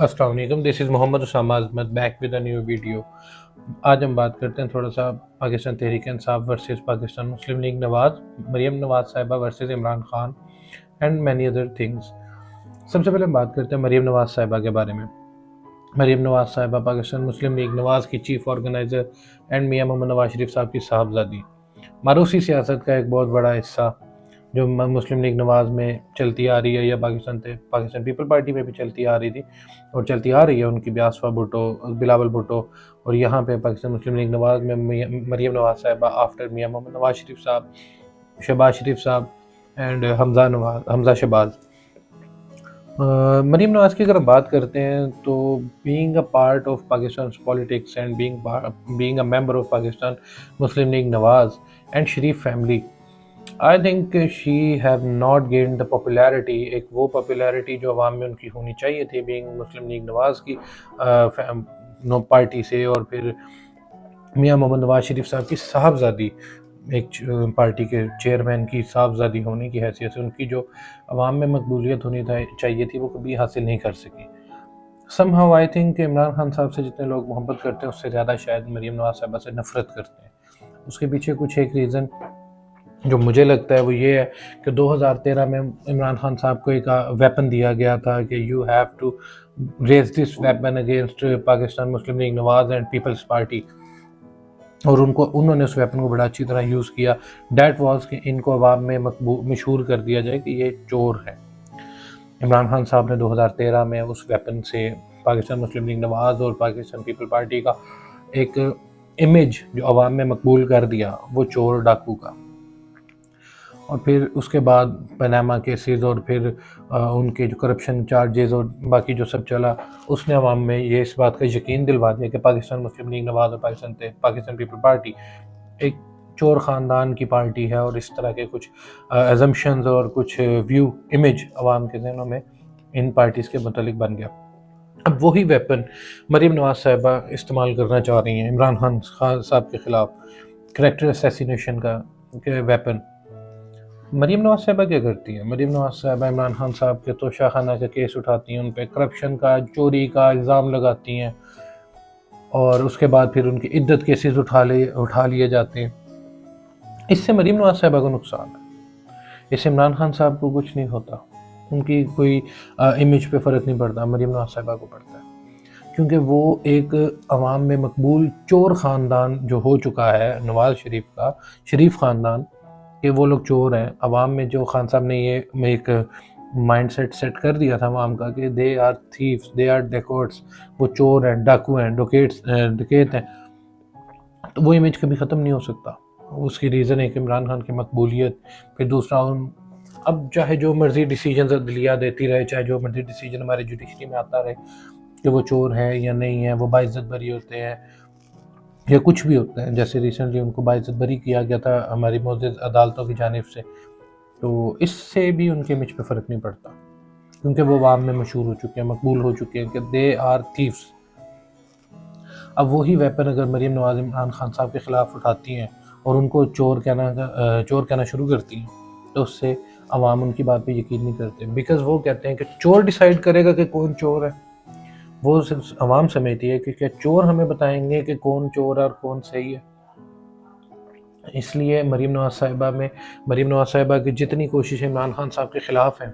अस्सलाम वालेकुम, this is Mohammad Usama Azmat back with a new video. आज हम बात करते हैं थोड़ा सा पाकिस्तान तहरीक इंसाफ वर्सेस पाकिस्तान मुस्लिम लीग नवाज़, मरीम नवाज़ साहिबा versus Imran Khan and many other things. सबसे पहले हम बात करते हैं मरीम नवाज़ साहिबा के बारे में। मरीम नवाज़ साहिबा पाकिस्तान मुस्लिम लीग नवाज़ की चीफ ऑर्गेनाइज़र एंड मियां मोहम्मद नवाज शरीफ साहब की साहबजादी, मारूसी सियासत का एक बहुत बड़ा हिस्सा जो मुस्लिम लीग नवाज़ में चलती आ रही है या पाकिस्तान पीपल पार्टी में भी चलती आ रही थी और चलती आ रही है, उनकी ब्यासफा भुट्टो, बिलावल भुट्टो, और यहाँ पे पाकिस्तान मुस्लिम लीग नवाज़ में मरीम नवाज़ साहिबा आफ्टर मियां मोहम्मद नवाज शरीफ साहब, शहबाज शरीफ साहब एंड हमज़ा शहबाज। मरीम नवाज़ की अगर हम बात करते हैं तो being a part of Pakistan politics and being a member of Pakistan Muslim league Nawaz and Sharif family, I think she have not gain the popularity, एक वो पॉपुलैरिटी जो अवाम में उनकी होनी चाहिए थी बीइंग मुस्लिम लीग नवाज़ की नो पार्टी से, और फिर मियां मोहम्मद नवाज शरीफ साहब की साहबजादी, एक पार्टी के चेयरमैन की साहबजादी होने की हैसियत से उनकी जो अवाम में मकबूलियत होनी चाहिए थी वो कभी हासिल नहीं कर सकी। Somehow I think Imran Khan साहब से जितने लोग मोहब्बत करते हैं उससे ज़्यादा शायद मरीम नवाज साहिबा से नफ़रत करते हैं। उसके पीछे कुछ एक रीज़न जो मुझे लगता है वो ये है कि 2013 में इमरान खान साहब को एक वेपन दिया गया था कि you have to raise this weapon against Pakistan Muslim league Nawaz and People's Party, और उन्होंने उस वेपन को बड़ा अच्छी तरह यूज़ किया। डैट वाज कि इनको अवाम में मशहूर कर दिया जाए कि ये चोर है। इमरान खान साहब ने 2013 में उस वेपन से पाकिस्तान मुस्लिम लीग नवाज़ और पाकिस्तान पीपल पार्टी का एक इमेज जो अवाम में मकबूल कर दिया, वो चोर डाकू का। और फिर उसके बाद पनामा केसेस और फिर उनके जो करप्शन चार्जेस और बाकी जो सब चला, उसने अवाम में ये इस बात का यकीन दिलवा दिया कि पाकिस्तान मुस्लिम लीग नवाज़ और पाकिस्तान पीपल पार्टी एक चोर ख़ानदान की पार्टी है, और इस तरह के कुछ एजम्पशंस और कुछ व्यू इमेज अवाम के जहनों में इन पार्टीज़ के मुतालिक बन गया। अब वही वेपन मरीम नवाज़ साहिबा इस्तेमाल करना चाह रही हैं इमरान खान साहब के ख़िलाफ़, करेक्टर असैसिनेशन का वेपन। मरीम नवाज़ साहिबा क्या करती है? मरीम नवाज़ साहिबा इमरान खान साहब के तोशाखाना का केस उठाती हैं, उन पे करप्शन का, चोरी का इल्ज़ाम लगाती हैं, और उसके बाद फिर उनकी इद्दत केसेस उठा लिए जाते हैं। इससे मरीम नवाज़ साहिबा को नुकसान है, इससे इमरान खान साहब को कुछ नहीं होता, उनकी कोई इमेज पे फ़र्क नहीं पड़ता, मरीम नवाज़ साहिबा को पड़ता है, क्योंकि वो एक अवाम में मकबूल चोर ख़ानदान जो हो चुका है नवाज़ शरीफ का, शरीफ ख़ानदान, कि वो लोग चोर हैं। अवाम में जो खान साहब ने ये एक माइंडसेट सेट कर दिया था अवाम का कि they are thieves, they are dacoits, वो चोर हैं, डाकू हैं, डकैत हैं, तो वो इमेज कभी ख़त्म नहीं हो सकता। उसकी रीज़न है कि इमरान खान की मकबूलियत, फिर दूसरा अब चाहे जो मर्ज़ी डिसीजन लिया देती रहे, चाहे जो मर्ज़ी डिसीजन हमारे जुडिशरी में आता रहे कि वो चोर है या नहीं है, वो बाइज़्ज़त बरी होते हैं या कुछ भी होता है, जैसे रिसेंटली उनको बाइज़्ज़त बरी किया गया था हमारी मोअज़्ज़ज़ अदालतों की जानिब से, तो इससे भी उनके इमेज पे फ़र्क नहीं पड़ता, क्योंकि वो अवाम में मशहूर हो चुके हैं, मकबूल हो चुके हैं कि दे आर थीव्स। अब वही वेपन अगर मरीम नवाज़ इमरान खान साहब के ख़िलाफ़ उठाती हैं और उनको चोर कहना शुरू करती हैं, तो उससे अवाम उनकी बात पे यकीन नहीं करते, बिकॉज़ वो कहते हैं कि चोर डिसाइड करेगा कि कौन चोर है। वो सिर्फ अवाम समझती है कि क्या चोर हमें बताएंगे कि कौन चोर है और कौन सही है। इसलिए मरीम नवाज़ साहिबा की जितनी कोशिशें इमरान खान साहब के ख़िलाफ़ हैं,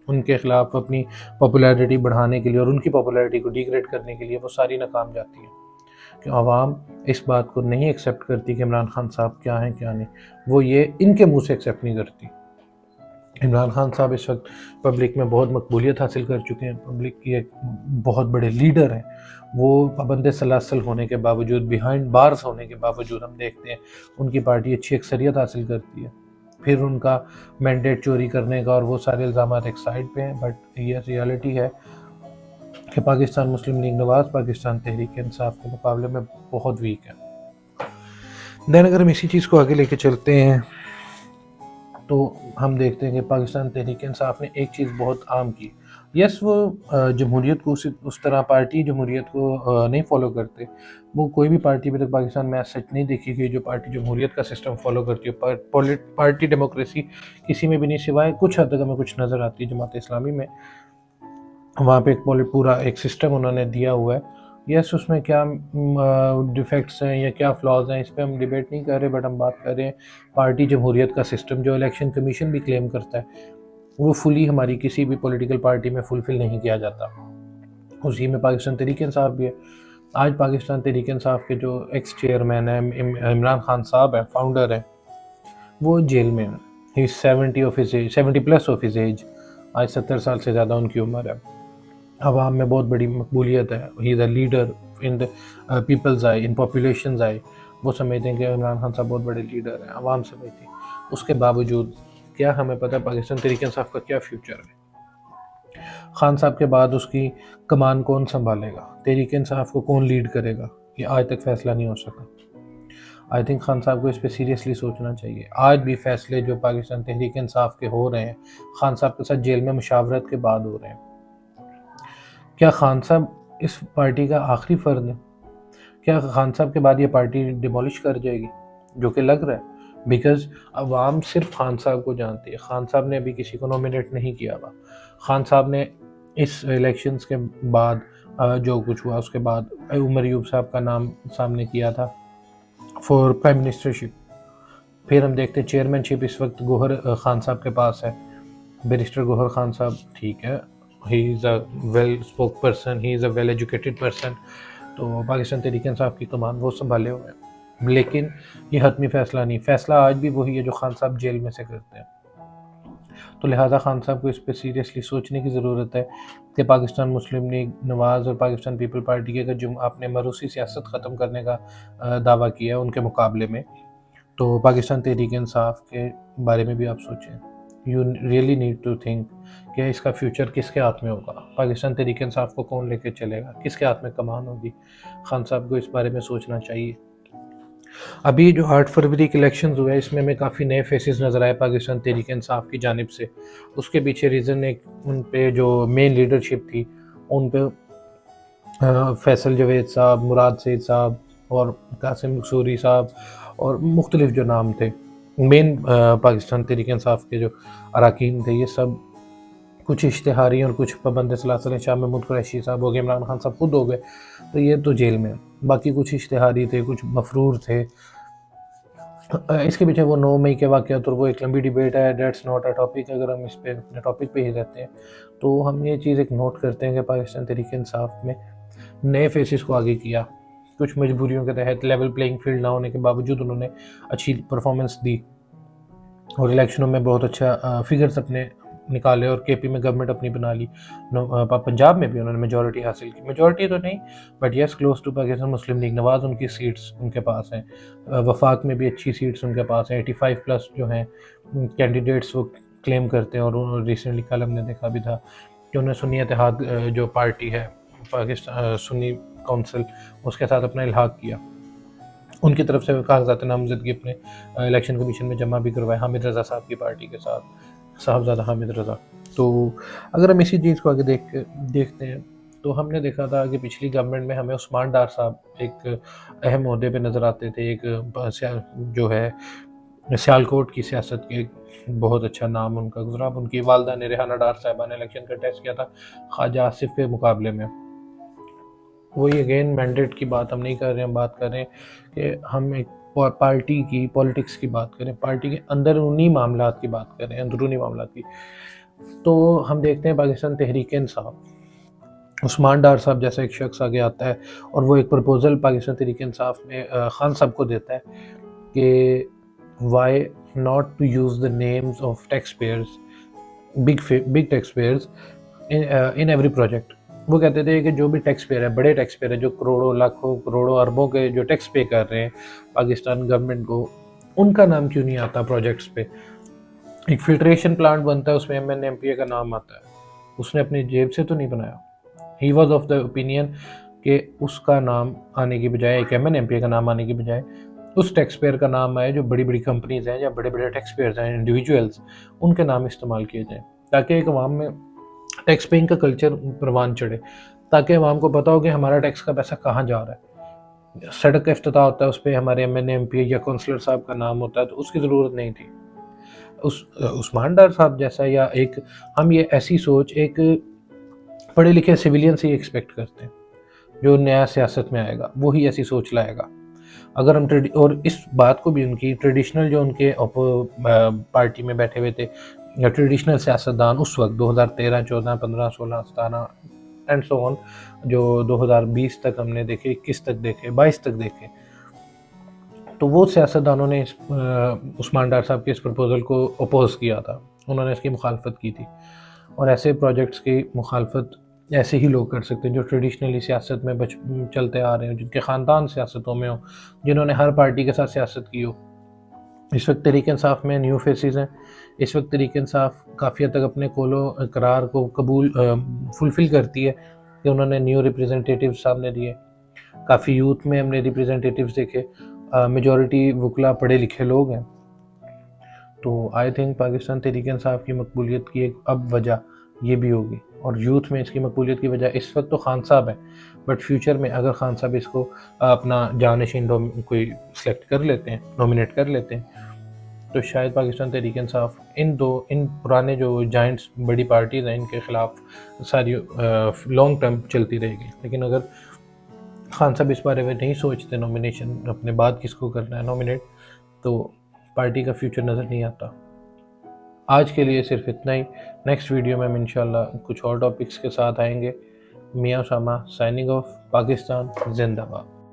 उनके ख़िलाफ़ अपनी पॉपुलैरिटी बढ़ाने के लिए और उनकी पॉपुलैरिटी को डिग्रेड करने के लिए, वो सारी नाकाम जाती हैं, कि आवाम इस बात को नहीं एक्सेप्ट करती कि इमरान खान साहब क्या हैं क्या नहीं, वो ये इनके मुँह से एक्सेप्ट नहीं करती। इमरान खान साहब इस वक्त पब्लिक में बहुत मकबूलियत हासिल कर चुके हैं, पब्लिक की एक बहुत बड़े लीडर हैं। वो पाबंद सलासल होने के बावजूद, बिहाइंड बार्स होने के बावजूद, हम देखते हैं उनकी पार्टी अच्छी अक्सरियत हासिल करती है। फिर उनका मैंडेट चोरी करने का और वो सारे इल्ज़ाम एक साइड पे हैं, बट ये रियलिटी है कि पाकिस्तान मुस्लिम लीग नवाज़ पाकिस्तान तहरीक इंसाफ के मुकाबले में बहुत वीक है। दैन अगर हम इसी चीज़ को आगे लेके चलते हैं तो हम देखते हैं कि पाकिस्तान तहरीक इंसाफ ने एक चीज़ बहुत आम की। यस, वो जमहूरियत को उस तरह पार्टी जमहूरियत को नहीं फ़ॉलो करते। वो कोई भी पार्टी अभी तक पाकिस्तान में सच नहीं देखी गई जो पार्टी जमहूरियत का सिस्टम फ़ॉलो करती है। पार्टी डेमोक्रेसी किसी में भी नहीं, सिवाय कुछ हद तक हमें कुछ नज़र आती है जमात इस्लामी में। वहाँ पे पूरा एक सिस्टम उन्होंने दिया हुआ है। यस, उसमें क्या डिफेक्ट्स हैं या क्या फ्लॉज हैं, इस पे हम डिबेट नहीं कर रहे, बट हम बात कर रहे हैं पार्टी जमहूरियत का सिस्टम, जो इलेक्शन कमीशन भी क्लेम करता है, वो फुली हमारी किसी भी पॉलिटिकल पार्टी में फुलफिल नहीं किया जाता। उसी में पाकिस्तान तहरीक इंसाफ भी है। आज पाकिस्तान तहरीक इंसाफ के जो एक्स चेयरमैन हैं, इमरान खान साहब हैं, फाउंडर हैं, वो जेल में हैं। ही 70 of his age, 70 plus of his age. आज 70 साल से ज़्यादा उनकी उम्र है। अवाम में बहुत बड़ी मकबूलियत है। He is a leader in the people's eye, in populations eye. वो समझते हैं कि इमरान खान साहब बहुत बड़े लीडर हैं, अवाम समझती है। उसके बावजूद क्या हमें पता है पाकिस्तान तहरीक इंसाफ का क्या फ्यूचर है? खान साहब के बाद उसकी कमान कौन संभालेगा? तहरीक इंसाफ को कौन लीड करेगा? ये आज तक फैसला नहीं हो सका। आई थिंक खान साहब को इस पर सीरियसली सोचना चाहिए। आज भी फैसले जो पाकिस्तान तहरीक इंसाफ के हो रहे हैं, खान साहब के साथ जेल में मुशावरत के बाद हो रहे हैं। क्या खान साहब इस पार्टी का आखिरी फर्द है? क्या खान साहब के बाद ये पार्टी डिमोलिश कर जाएगी, जो कि लग रहा है? बिकॉज अवाम सिर्फ खान साहब को जानती है। खान साहब ने अभी किसी को नॉमिनेट नहीं किया हुआ। खान साहब ने इस इलेक्शंस के बाद जो कुछ हुआ उसके बाद उमर यूब साहब का नाम सामने किया था फॉर प्राइम मिनिस्टरशिप। फिर हम देखते हैं चेयरमैनशिप इस वक्त गौहर खान साहब के पास है, बैरिस्टर गौहर खान साहब। ठीक है, he is a well spoke person, he is a well educated person, तो पाकिस्तान तहरीक इंसाफ की कमान वो संभाले हुए हैं। लेकिन ये हतमी फैसला नहीं, फैसला आज भी वही है जो खान साहब जेल में से करते हैं। तो लिहाजा खान साहब को इस पर सीरियसली सोचने की ज़रूरत है कि पाकिस्तान मुस्लिम लीग नवाज़ और पाकिस्तान पीपल पार्टी के अगर जो आपने मरूसी सियासत ख़त्म करने का दावा किया उनके मुकाबले में, तो पाकिस्तान तहरीक इंसाफ के बारे में भी आप सोचें। You really need to think कि इसका फ्यूचर किसके हाथ में होगा, पाकिस्तान तहरीक इंसाफ को कौन लेके चलेगा, किसके हाथ में कमान होगी। खान साहब को इस बारे में सोचना चाहिए। अभी जो 8 फरवरी के इलेक्शन हुए, इसमें हमें काफ़ी नए फेसेस नज़र आए पाकिस्तान तहरीक इंसाफ की जानिब से। उसके पीछे रीज़न एक उन पे जो मेन लीडरशिप थी उन पे फैसल जवेद साहब, मुराद सईद साहब और कासिम सूरी साहब और मुख्तलिफ जो नाम थे मेन पाकिस्तान तहरीक इंसाफ के जो अरकान थे, ये सब कुछ इश्तिहारी और कुछ पाबंद सलासल शाह महमूद कुरैशी साहब हो गए, इमरान खान साहब खुद हो गए, तो ये तो जेल में। बाकी कुछ इश्तिहारी थे, कुछ मफरूर थे। इसके पीछे वो 9 मई के वाक़यात और वो एक लंबी डिबेट है, डेट्स नॉट अ टॉपिक। अगर हम इस पे अपने टॉपिक पे ही रहते हैं तो हम ये चीज़ एक नोट करते हैं कि पाकिस्तान तहरीक इंसाफ में नए फेसेस को आगे किया। कुछ मजबूरियों के तहत लेवल प्लेइंग फील्ड ना होने के बावजूद उन्होंने अच्छी परफॉर्मेंस दी और इलेक्शनों में बहुत अच्छा फिगर्स अपने निकाले और केपी में गवर्नमेंट अपनी बना ली। पंजाब में भी उन्होंने मेजॉरिटी हासिल की, मेजॉरिटी तो नहीं but yes close to Pakistan Muslim league Nawaz उनकी सीट्स उनके पास हैं। वफाक में भी अच्छी सीट्स उनके पास हैं, 85 प्लस जो हैं कैंडिडेट्स वो क्लेम करते हैं। और रिसेंटली कल हमने देखा भी था कि उन्होंने सुन्नी इत्तेहाद जो पार्टी है पाकिस्तान सुन्नी काउंसिल, उसके साथ अपना इल्हाक किया। उनकी तरफ से कागजात नामजदगी अपने इलेक्शन कमीशन में जमा भी करवाए हामिद रज़ा साहब की पार्टी के साथ, साहबजादा हामिद रज़ा। तो अगर हम इसी चीज़ को आगे देखते हैं तो हमने देखा था कि पिछली गवर्नमेंट में हमें उस्मान डार साहब एक अहम ओहदे पे नज़र आते थे। एक जो है सियालकोट की सियासत के बहुत अच्छा नाम उनका गुजरा। उनकी वालदा ने रेहाना डार साहबा ने इलेक्शन कंटेस्ट किया था ख्वाजा आसिफ के मुकाबले में। वही अगेन मैंडेट की बात हम नहीं कर रहे हैं, हम बात कर रहे हैं कि हम एक पार्टी की पॉलिटिक्स की बात करें, पार्टी के अंदरूनी मामलात की बात करें, अंदरूनी मामलात की। तो हम देखते हैं पाकिस्तान तहरीक इंसाफ उस्मान डार साहब जैसा एक शख्स आगे आता है और वो एक प्रपोज़ल पाकिस्तान तहरीक इंसाफ में खान साहब को देता है कि why not to use the names of tax payers, big tax payers in every project. वो कहते थे कि जो भी टैक्स पेयर है, बड़े टैक्स पेयर है, जो करोड़ों लाखों करोड़ों अरबों के जो टैक्स पे कर रहे हैं पाकिस्तान गवर्नमेंट को, उनका नाम क्यों नहीं आता प्रोजेक्ट्स पे? एक फिल्ट्रेशन प्लांट बनता है, उसमें MNMPA का नाम आता है, उसने अपनी जेब से तो नहीं बनाया। He was of the opinion कि उसका नाम आने की बजाय, एक MNMPA का नाम आने की बजाय उस टैक्स पेयर का नाम आए जो बड़ी बड़ी कंपनीज हैं या बड़े बड़े टैक्स पेयर्स हैं, इंडिविजुअल्स, उनके नाम इस्तेमाल किए जाएँ ताकि एक अवाम में टैक्स पेइंग का कल्चर परवान चढ़े, ताकि अवाम को पता हो कि हमारा टैक्स का पैसा कहाँ जा रहा है। सड़क का इफ्तिताह होता है, उस पर हमारे MNMPA या काउंसलर साहब का नाम होता है, तो उसकी ज़रूरत नहीं थी। उस्मान डार साहब जैसा या एक हम ये ऐसी सोच एक पढ़े लिखे सिविलियन से ही एक्सपेक्ट करते हैं। जो नया सियासत में आएगा वो ही ऐसी सोच लाएगा। अगर हम और इस बात को भी उनकी ट्रेडिशनल जो उनके पार्टी में बैठे हुए थे ट्रेडिशनल सियासतदान उस वक्त 2013, 14, 15, 16, 17 एंड सो ऑन, जो 2020 तक हमने देखे, 21 तक देखे, 22 तक देखे, तो वो सियासतदानों ने उस्मान डार साहब के इस प्रपोज़ल को अपोज़ किया था, उन्होंने इसकी मुखालफत की थी। और ऐसे प्रोजेक्ट्स की मुखालफत ऐसे ही लोग कर सकते हैं जो ट्रेडिशनली सियासत में चलते आ रहे हो, जिनके ख़ानदान सियासतों में हो, जिन्होंने हर पार्टी के साथ सियासत की हो। इस वक्त तहरीक इंसाफ में न्यू फेसेस हैं। इस वक्त तहरीक इंसाफ काफ़ी हद तक अपने कौलो करार को फुलफ़िल करती है कि उन्होंने न्यू रिप्रेजेंटेटिव्स सामने दिए। काफ़ी यूथ में हमने रिप्रेजेंटेटिव्स देखे, मेजॉरिटी वकला पढ़े लिखे लोग हैं। तो आई थिंक पाकिस्तान तहरीक इंसाफ की मकबूलियत की एक अब वजह ये भी होगी, और यूथ में इसकी मकबूलियत की वजह इस वक्त तो खान साहब है, बट फ्यूचर में अगर खान साहब इसको अपना जानशीन कोई सेलेक्ट कर लेते हैं, नॉमिनेट कर लेते हैं, तो शायद पाकिस्तान तहरीक इंसाफ इन पुराने जो जाइंट्स बड़ी पार्टीज़ हैं इनके ख़िलाफ़ सारी लॉन्ग टर्म चलती रहेगी। लेकिन अगर खान साहब इस बारे में नहीं सोचते नॉमिनेशन अपने बाद किसको करना है नॉमिनेट, तो पार्टी का फ्यूचर नज़र नहीं आता। आज के लिए सिर्फ इतना ही। नेक्स्ट वीडियो में हम इंशाल्लाह कुछ और टॉपिक्स के साथ आएंगे। मियां उसामा साइनिंग ऑफ। पाकिस्तान जिंदाबाद।